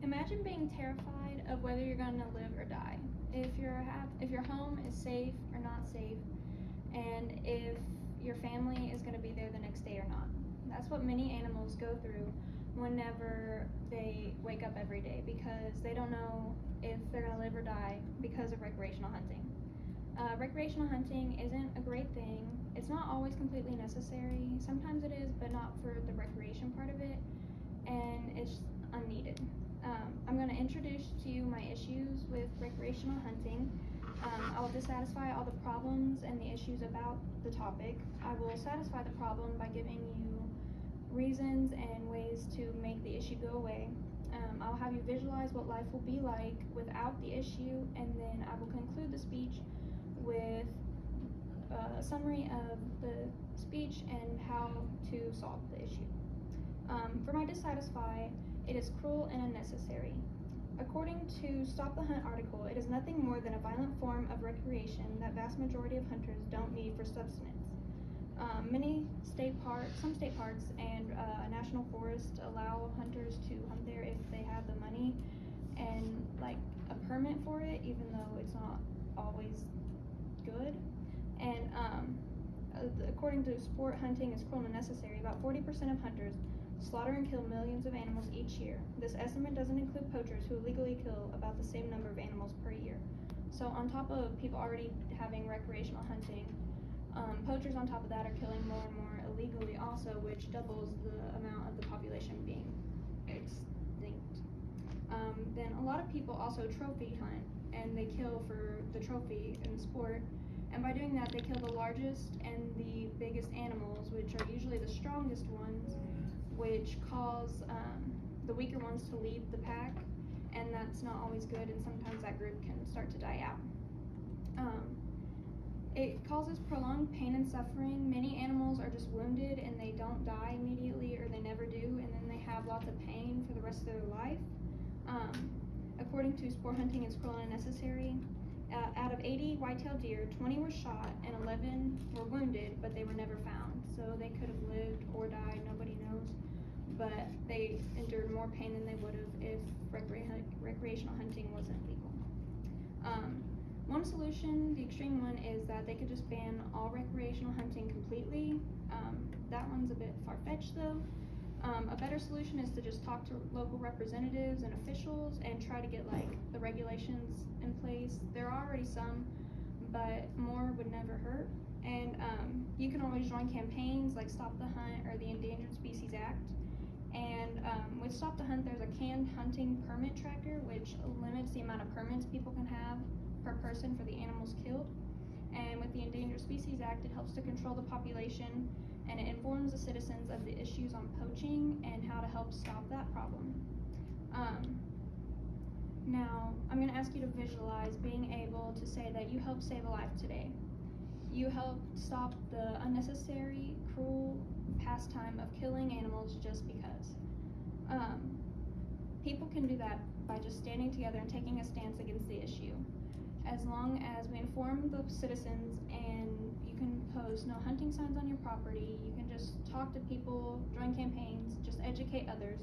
Imagine being terrified of whether you're going to live or die. If your home is safe or not safe, and if your family is going to be there the next day or not. That's what many animals go through whenever they wake up every day, because they don't know if they're going to live or die because of recreational hunting. Recreational hunting isn't a great thing. It's not always completely necessary. Sometimes it is, but not for the recreation part of it, and it's unneeded. I'm going to introduce to you my issues with recreational hunting. I will dissatisfy all the problems and the issues about the topic. I will satisfy the problem by giving you reasons and ways to make the issue go away. I'll have you visualize what life will be like without the issue, and then I will conclude the speech with a summary of the speech and how to solve the issue. For my dissatisfy, it is cruel and unnecessary. According to Stop the Hunt article, it is nothing more than a violent form of recreation that vast majority of hunters don't need for subsistence. Some state parks and national forests allow hunters to hunt there if they have the money and like a permit for it, even though it's not always good. And according to Sport Hunting is Cruel and Unnecessary, about 40% of hunters slaughter and kill millions of animals each year. This estimate doesn't include poachers who illegally kill about the same number of animals per year. So on top of people already having recreational hunting, poachers on top of that are killing more and more illegally also, which doubles the amount of the population being extinct. Then a lot of people also trophy hunt, and they kill for the trophy in the sport. And by doing that, they kill the largest and the biggest animals, which are usually the strongest ones, which cause the weaker ones to lead the pack, and that's not always good, and sometimes that group can start to die out. It causes prolonged pain and suffering. Many animals are just wounded and they don't die immediately, or they never do, and then they have lots of pain for the rest of their life. According to Sport Hunting is Cruel and Unnecessary, out of 80 white-tailed deer, 20 were shot and 11 were wounded, but they were never found. So they could have lived or died, nobody knows, but they endured more pain than they would have if recreational hunting wasn't legal. One solution, the extreme one, is that they could just ban all recreational hunting completely. That one's a bit far-fetched though. A better solution is to just talk to local representatives and officials and try to get like the regulations in place. There are already some, but more would never hurt. And you can always join campaigns like Stop the Hunt or the Endangered Species Act. And with Stop the Hunt, there's a canned hunting permit tracker, which limits the amount of permits people can have per person for the animals killed. And with the Endangered Species Act, it helps to control the population, and it informs the citizens of the issues on poaching and how to help stop that problem. Now, I'm going to ask you to visualize being able to say that you helped save a life today. You helped stop the unnecessary, cruel pastime of killing animals just because. People can do that by just standing together and taking a stance against the issue. As long as we inform the citizens, and you can post no hunting signs on your property, you can just talk to people, join campaigns, just educate others,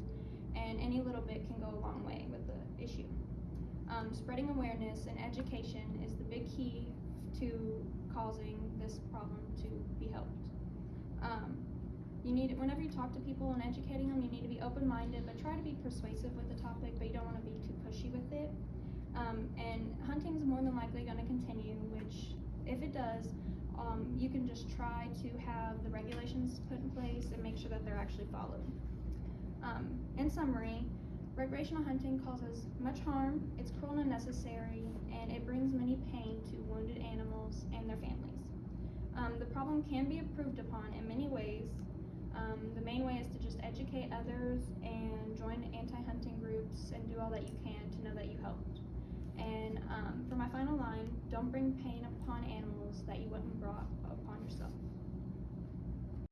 and any little bit can go a long way with the issue. Spreading awareness and education is the big key to causing this problem to be helped. Whenever you talk to people and educating them, you need to be open-minded, but try to be persuasive with the topic, but you don't want to be too pushy with it. And hunting is more than likely going to continue, which if it does, you can just try to have the regulations put in place and make sure that they're actually followed. In summary, recreational hunting causes much harm, it's cruel and unnecessary, and it brings many pain to wounded animals and their families. The problem can be improved upon in many ways. The main way is to just educate others and join anti-hunting groups and do all that you can to know that you helped. And for my final line, don't bring pain upon animals that you wouldn't brought upon yourself.